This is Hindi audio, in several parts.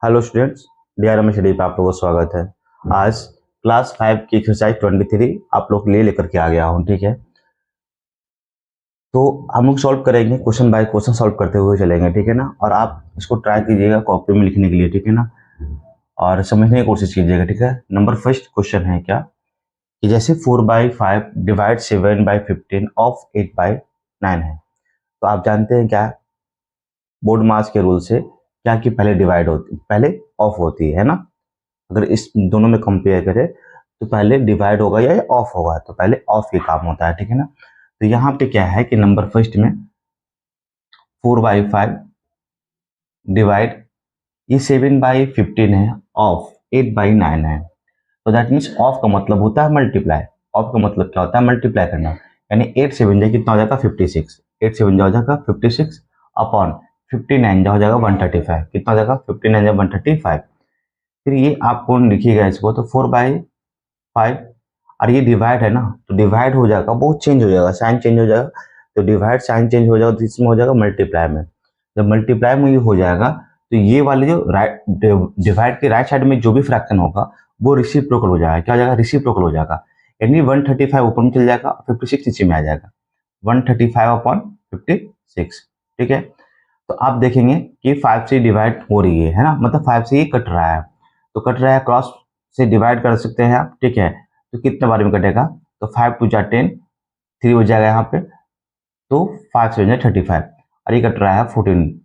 हेलो स्टूडेंट्स, डीआरएम स्टडी पे आप लोगों का स्वागत है। आज क्लास 5 की एक्सरसाइज 23 आप लोग के लिए लेकर के आ गया हूँ। ठीक है, तो हम लोग सॉल्व करेंगे, क्वेश्चन बाय क्वेश्चन सॉल्व करते हुए चलेंगे। ठीक है ना, और आप इसको ट्राई कीजिएगा कॉपी में लिखने के लिए। ठीक है ना, और समझने की कोशिश कीजिएगा। ठीक है, नंबर फर्स्ट क्वेश्चन है क्या कि जैसे 4/5 डिवाइड 7/15 ऑफ 8/9 है। तो आप जानते हैं क्या, बोर्ड मास के रूल से क्या कि पहले डिवाइड होती, पहले ऑफ होती है ना। अगर इस दोनों में कंपेयर करें तो पहले डिवाइड होगा या ऑफ होगा, तो पहले ऑफ ही काम होता है। ठीक है ना, तो यहाँ पे क्या है कि नंबर फर्स्ट में 4/5 डिवाइड, ये 7/15 है, ऑफ 8/9 है। तो दैट मीन्स ऑफ का मतलब होता है मल्टीप्लाई। ऑफ का मतलब क्या होता है? मल्टीप्लाई करना। यानी 8 से बन जाए कितना हो जाएगा? 56। 8 से बन जा हो जाएगा 56 अपॉन 59 जा हो जाएगा 135। कितना हो जाएगा? 59 जा 135। फिर ये आपको लिखिएगा इसको, तो 4/5 और ये डिवाइड है ना, तो डिवाइड हो जाएगा, बहुत चेंज हो जाएगा, साइन चेंज हो जाएगा। तो डिवाइड साइन चेंज हो जाएगा तो इसमें हो जाएगा मल्टीप्लाई में। जब मल्टीप्लाई में ये हो जाएगा तो ये वाले जो राइट डिवाइड के राइट साइड में जो भी फ्रैक्शन होगा वो रिसिप्रोकल हो जाएगा। क्या हो जाएगा? रिसिप्रोकल हो जाएगा। यानी 135 ऊपर में चल जाएगा, 56 नीचे में आ जाएगा। 135 अपॉन 56। ठीक है, तो आप देखेंगे कि 5 से डिवाइड हो रही है ना, मतलब 5 से ये कट रहा है, तो कट रहा है, क्रॉस से डिवाइड कर सकते हैं आप। ठीक है, तो कितने बार में कटेगा? तो 5 2 जा 10, 3 हो जाएगा यहाँ पे, तो 5 से हो जाए 35 और ये कट रहा है 14,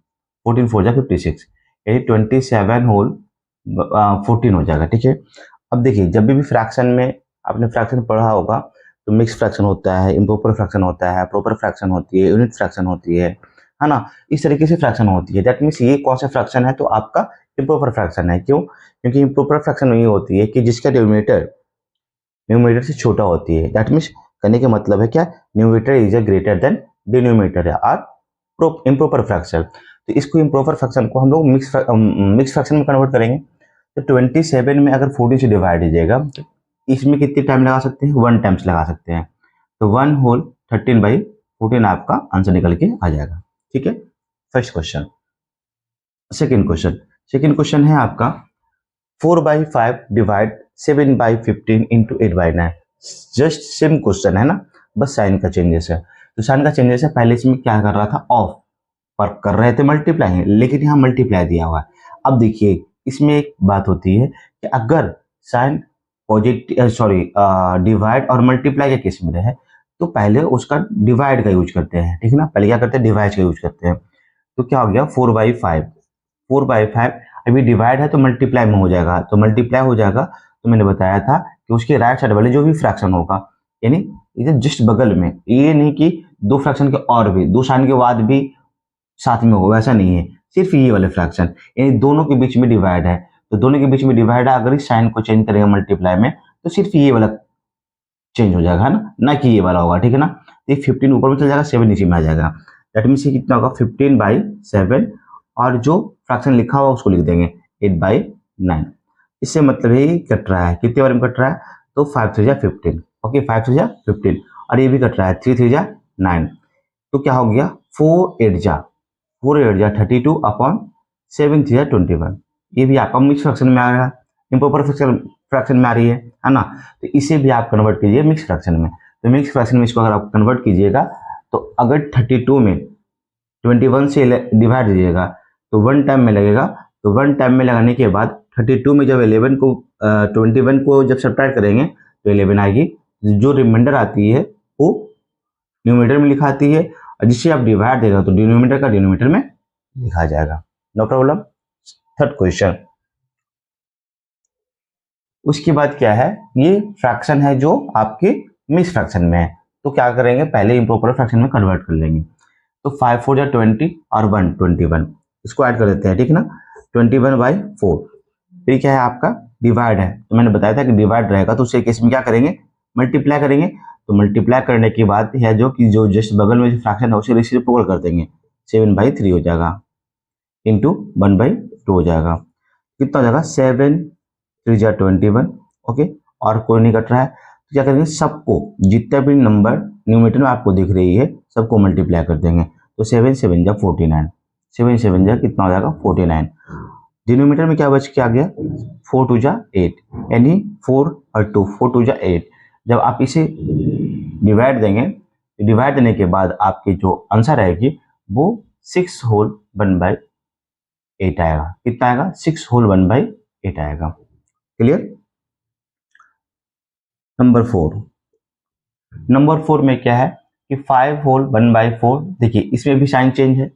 14 4 जा 56, यानी 27 होल 14 हो जाएगा। ठीक है, अब देखिए जब भी फ्रैक्शन में आपने फ्रैक्शन पढ़ा होगा तो मिक्स फ्रैक्शन होता है, इम्प्रॉपर फ्रैक्शन होता है, प्रॉपर फ्रैक्शन होती है, यूनिट फ्रैक्शन होती है ना। इस तरीके से फ्रैक्शन होती है। दैट मीन्स ये कौन सा फ्रैक्शन है? तो आपका इम्प्रॉपर फ्रैक्शन है। क्यों? क्योंकि इम्प्रॉपर फ्रैक्शन ये होती है कि जिसका डिनोमिनेटर न्यूमरेटर से छोटा होती है। दैट मीन्स करने का मतलब है क्या? Numerator is greater than denominator है, और इम्प्रॉपर फ्रैक्शन। तो इसको इम्प्रॉपर फ्रैक्शन को हम लोग मिक्स फ्रैक्शन में कन्वर्ट करेंगे। तो 27 में अगर 40 से डिवाइड कीजिएगा तो इसमें कितने टाइम लगा सकते हैं? 1 टाइम्स लगा सकते हैं। तो 1 होल 13/14 आपका आंसर निकल के आ जाएगा। ठीक है, फर्स्ट क्वेश्चन। सेकेंड क्वेश्चन है आपका 4/5 divide 7/15 into 8/9। Just same question है ना, बस साइन का चेंजेस है। तो साइन का चेंजेस है, पहले इसमें क्या कर रहा था? ऑफ, पर कर रहे थे मल्टीप्लाई, लेकिन यहाँ मल्टीप्लाई दिया हुआ है। अब देखिए इसमें एक बात होती है कि अगर साइन पॉजिटिव डिवाइड और मल्टीप्लाई के केस में रहे तो पहले उसका डिवाइड का यूज करते हैं। ठीक है ना, पहले क्या करते हैं? डिवाइड का यूज करते हैं। तो क्या हो गया? 4/5 अभी डिवाइड है तो मल्टीप्लाई में हो जाएगा, तो मल्टीप्लाई हो जाएगा। तो मैंने बताया था कि उसके राइट साइड वाले जो भी फ्रैक्शन होगा, यानी इधर जस्ट बगल में, ये नहीं कि दो फ्रैक्शन के और भी, दो साइन के बाद भी साथ में होगा, ऐसा नहीं है। सिर्फ ये वाले फ्रैक्शन, यानी दोनों के बीच में डिवाइड है, तो दोनों के बीच में डिवाइड है, अगर इस साइन को चेंज करेगा मल्टीप्लाई में तो सिर्फ ये वाला चेंज हो जाएगा, है ना कि ये वाला होगा। ठीक है ना, ये 15 ऊपर में चल जाएगा, 7 नीचे में आ जाएगा। दैट मीन्स ये कितना होगा? 15/7, और जो फ्रैक्शन लिखा हुआ उसको लिख देंगे 8/9। इससे मतलब ये कट रहा है, कितने बार में कट रहा है? तो 5 3 जा 15। ओके, 5 3 जा 15, और ये भी कट रहा है 3 3 जा 9। तो क्या हो गया? 4 8 जा 32 अपॉन 7 3 जा 21। ये भी आपका मिक्स फ्रैक्शन में आ रहा है, इम्प्रॉपर फ्रैक्शन में आ रही है ना। तो इसे भी आप कन्वर्ट कीजिए मिक्स फ्रैक्शन में। तो मिक्स फ्रैक्शन में इसको अगर आप कन्वर्ट कीजिएगा तो अगर 32 में 21 से डिवाइड दीजिएगा तो 1 टाइम में लगेगा। तो 1 टाइम में लगाने के बाद 32 में जब 11 को 21 को जब सब्ट्रैक्ट करेंगे तो 11 आएगी। जो रिमाइंडर आती है वो न्यूमरेटर में लिखा आती है, और जिससे आप डिवाइड देगा तो डिनोमिनेटर का डिनोमिनेटर में लिखा जाएगा। No problem. थर्ड क्वेश्चन, उसके बाद क्या है? ये फ्रैक्शन है जो आपके मिक्स फ्रैक्शन में है, तो क्या करेंगे? पहले इम्प्रॉपर फ्रैक्शन में कन्वर्ट कर लेंगे। तो 5 4 जा 20 और 1 21, इसको ऐड कर देते हैं। ठीक है ना, 21/4। फिर क्या है आपका? डिवाइड है, तो मैंने बताया था कि डिवाइड रहेगा तो उसे केस में क्या करेंगे? मल्टीप्लाई करेंगे। तो मल्टीप्लाई करने के बाद है जो कि जो जस्ट बगल में जो फ्रैक्शन है उसे रेसिप्रोकल कर देंगे, 7/3 हो जाएगा इंटू 1/2 हो जाएगा। कितना हो जाएगा? 7 3 जा 21। ओके, और कोई नहीं कट रहा है, तो क्या करेंगे? सबको, जितना भी नंबर न्यूमरेटर में आपको दिख रही है सबको मल्टीप्लाई कर देंगे। तो 7 7 जा 49, 7 7 जा कितना हो जाएगा? 49। डिनोमीटर में क्या बच के आ गया, 4 टू जा 8, यानी 4 और 2, 4 टू जा 8। जब आप इसे डिवाइड देंगे, डिवाइड देने के बाद आपकी जो आंसर आएगी वो 6 होल 1/8 आएगा। कितना आएगा, 6 होल 1/8 आएगा। क्लियर। नंबर 4 में क्या है कि 5 होल 1/4। देखिए इसमें भी साइन चेंज है,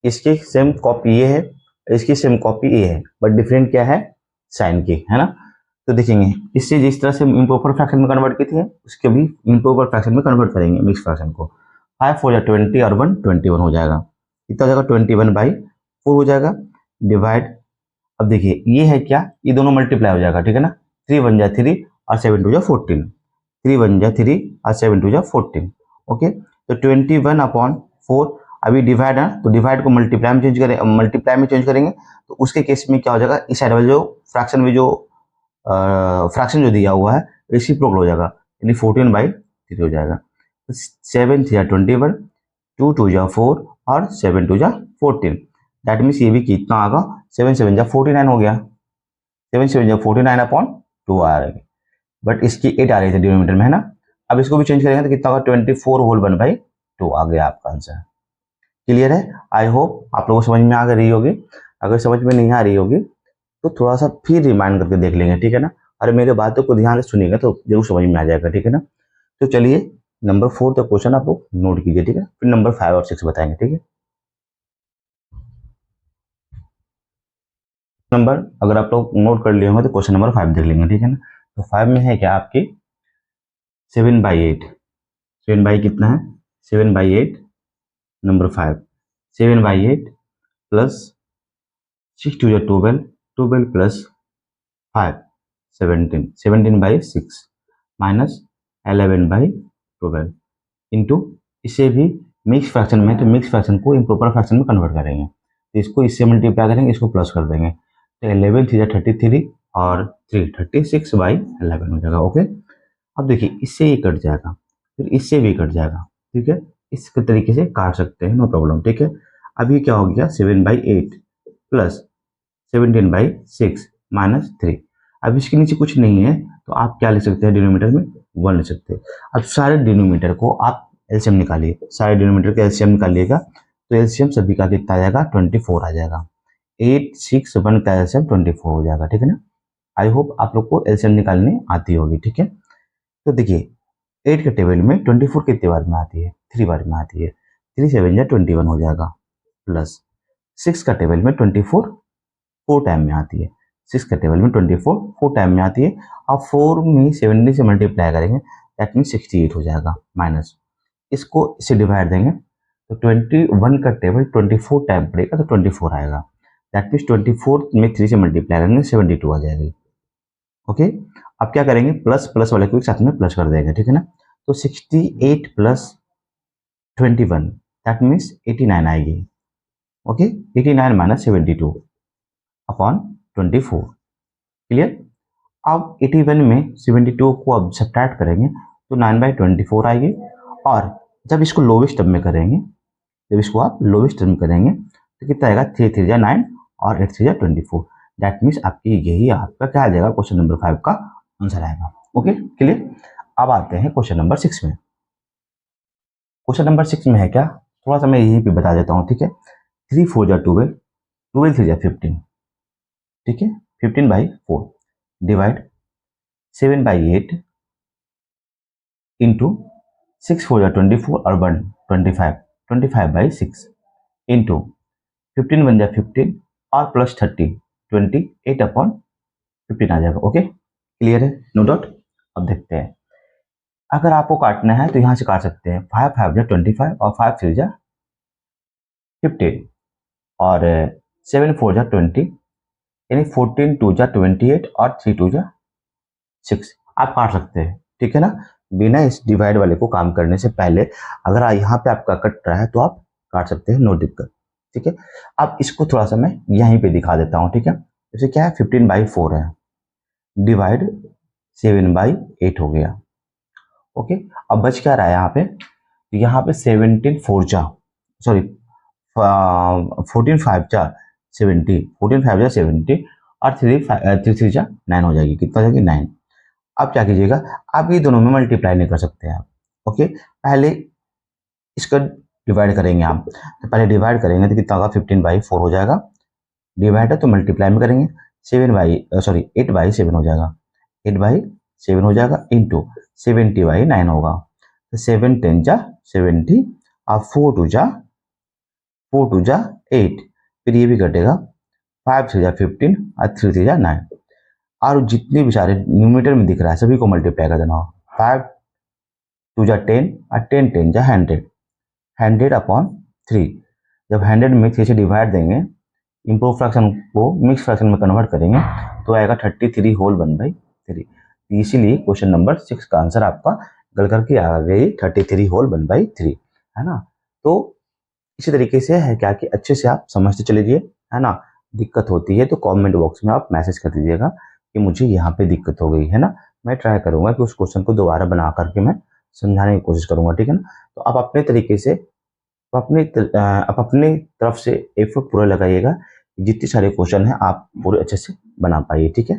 इसकी सेम कॉपी ये है, इसकी सेम कॉपी ये है, बट डिफरेंट क्या है, साइन की, है ना। तो देखेंगे इससे जिस तरह से इम्प्रॉपर फ्रैक्शन में कन्वर्ट की थी उसके भी इम्प्रॉपर फ्रैक्शन में कन्वर्ट करेंगे मिक्स फ्रैक्शन को। 5 हो जाए 20 और 1 21 हो जाएगा। कितना हो जाएगा, 21/4 हो जाएगा। डिवाइड, अब देखिए ये है क्या, ये दोनों मल्टीप्लाई हो जाएगा, ठीक है ना। 3 1 जा 3 और 7 2 जा 14, 3 1 जा 3 और 7 2 जा 14। ओके, तो 21/4 अभी डिवाइड है तो डिवाइड को मल्टीप्लाई में चेंज करें, मल्टीप्लाई में चेंज करेंगे तो उसके केस में क्या हो जाएगा, इस साइड वाले जो फ्रैक्शन में जो फ्रैक्शन जो दिया हुआ है रेसिप्रोकल हो जाएगा, यानी 14/3 हो जाएगा। तो 7 3 21, 2 2 जा 4 और 7 2 जा 14। दैट मीन्स ये भी कितना आएगा, 7 7 जा 49 हो गया, 7 7 जा 49/2 आ रहा है। बट इसकी 8 आ रही थी डिनोमिनेटर में, है ना। अब इसको भी चेंज करेंगे तो कितना होगा, 24 होल 1/2 आ गया आपका आंसर। क्लियर है। आई होप आप लोगों को समझ में आ रही होगी। अगर समझ में नहीं आ रही होगी तो थोड़ा सा फिर रिमाइंड करके देख लेंगे, ठीक है ना। और मेरे बातों को ध्यान से सुनिएगा तो जरूर समझ में आ जाएगा, ठीक है ना। तो चलिए नंबर 4 तक क्वेश्चन आप लोग नोट कीजिए, ठीक है, फिर नंबर 5 और 6 बताएंगे, ठीक है। नंबर अगर आप लोग नोट कर लिए होंगे तो क्वेश्चन नंबर 5 देख लेंगे, ठीक है ना। तो 5 में है क्या आपकी 7/8। 7 कितना है, 7/8 number 5, 7/8 plus 6 2 12, 12 plus 5 17, 17/6 minus 11/12 into, इसे भी मिक्स फ्रैक्शन में, तो मिक्स फ्रैक्शन को इम्प्रॉपर फ्रैक्शन में कन्वर्ट करेंगे तो इसको इससे मल्टीप्लाई करेंगे, इसको प्लस कर देंगे तो 11 3 33 और 3 36/11 हो जाएगा। ओके, अब देखिए इससे ये कट जाएगा, फिर इससे भी कट जाएगा, ठीक है। इस तरीके से काट सकते हैं, नो प्रॉब्लम, ठीक है। अब ये क्या हो गया, 7/8 प्लस 17/6 माइनस 3। अब इसके नीचे कुछ नहीं है तो आप क्या लिख सकते हैं, डिनोमीटर में 1 लिख सकते हैं। अब सारे डिनोमीटर को आप एलसीएम निकालिए, सारे डिनोमीटर का एलसीएम निकालिएगा तो एलसीएम सभी का कितना आ जाएगा, 24 आ जाएगा। 8 6 1 का एलसीएम 24 हो जाएगा, ठीक है ना। आई होप आप लोग को एलसीएम निकालने आती होगी, ठीक है। तो देखिए 8 के टेबल में 24 कितनी बार में आती है, 3 बार में आती है, 3 7 जा 21 हो जाएगा, प्लस 6 का टेबल में 24 4 टाइम में आती है, 6 का टेबल में 24 4 टाइम में आती है। अब 4 में 70 से मल्टीप्लाई करेंगे दैट मीन 68 हो जाएगा, माइनस इसको इससे डिवाइड देंगे तो 21 का टेबल 24 टाइम पड़ेगा तो 24 आएगा, दैट मीन्स 24 में 3 से मल्टीप्लाई करेंगे 72 आ जाएगी। ओके, अब क्या करेंगे, प्लस प्लस वाले को एक साथ में प्लस कर देंगे, ठीक है ना। तो 68 प्लस 21 दैट मीन्स 89 आएगी। Okay, 89 minus 72 upon 24। क्लियर। अब 81 में 72 को अब सब्ट्रैक्ट करेंगे तो 9/24 आएगी, और जब इसको लोवेस्ट टर्म में करेंगे, जब इसको आप लोवेस्ट टर्म में करेंगे तो कितना आएगा, 3 3 जा 9 और 8 3 जा 24। दैट मीन्स आपकी यही आपका क्या आ जाएगा, क्वेश्चन नंबर 5 का आंसर आएगा। Okay clear. अब आते हैं क्वेश्चन नंबर 6 में। क्वेश्चन नंबर 6 में है क्या, थोड़ा सा मैं यहीं पे बता देता हूँ, ठीक है। 3 4 जा 12, 12 3 जा 15, ठीक है, 15/4 डिवाइड 7/8 इंटू 6 4 जा 24 और 1 25, 25/6 इंटू 15 1 जा 15 और प्लस 30 28/15 आ जाएगा। ओके क्लियर है, नो डाउट। अब देखते हैं, अगर आपको काटना है तो यहाँ से काट सकते हैं, 5 5 जा 25 और 5 3 जा 15 और 7 4 जा 20, यानी 14 2 जा 28 और 3 2 जा 6 आप काट सकते हैं, ठीक है ना। बिना इस डिवाइड वाले को काम करने से पहले अगर यहाँ पे आपका कट रहा है तो आप काट सकते हैं, नो दिक्कत, ठीक है। अब इसको थोड़ा सा मैं यहीं पे दिखा देता हूँ, ठीक है। जैसे क्या है, 15/4 है डिवाइड 7/8 हो गया। ओके, अब बच क्या रहा है यहाँ पे, यहाँ पे 17 4 जा सॉरी 14 5 जा 70, 14 5 जा 70 और 3 जा 9 हो जाएगी। कितना हो जाएगी 9। अब क्या कीजिएगा, आप ये दोनों में मल्टीप्लाई नहीं कर सकते आप। ओके, पहले इसका डिवाइड करेंगे आप। तो पहले डिवाइड करेंगे तो कितना होगा, 15/4 हो जाएगा। डिवाइड है तो मल्टीप्लाई में करेंगे, 8/7 हो जाएगा। 8/7 हो जाएगा इंटू 70/9 होगा। तो 7 10 जा 70 और 4 2 जा 8, फिर ये भी कटेगा, 5 3 जा 15 और 3 3 जा 9। और जितने भी सारे न्यूमरेटर में दिख रहा है सभी को मल्टीप्लाई कर देना हो। 5 2 जा 10 और 10 10 जा 100, 100/3। जब 100 में 3 से डिवाइड देंगे, इम्प्रूव फ्रैक्शन को मिक्स फ्रैक्शन में कन्वर्ट करेंगे तो आएगा 33/1/3। इसीलिए क्वेश्चन नंबर 6 का आंसर आपका गल करके आ गई 33/1/3, है ना। तो इसी तरीके से है क्या कि अच्छे से आप समझते चले जाइए, है ना। दिक्कत होती है तो कमेंट बॉक्स में आप मैसेज कर दीजिएगा कि मुझे यहाँ पे दिक्कत हो गई है ना। मैं ट्राई करूंगा कि उस क्वेश्चन को दोबारा बना करके मैं समझाने की कोशिश करूंगा, ठीक है ना। तो आप अपने तरीके से आप अपनी तरफ से एफर्ट पूरा लगाइएगा, जितने सारे क्वेश्चन हैं आप पूरे अच्छे से बना पाइए, ठीक है।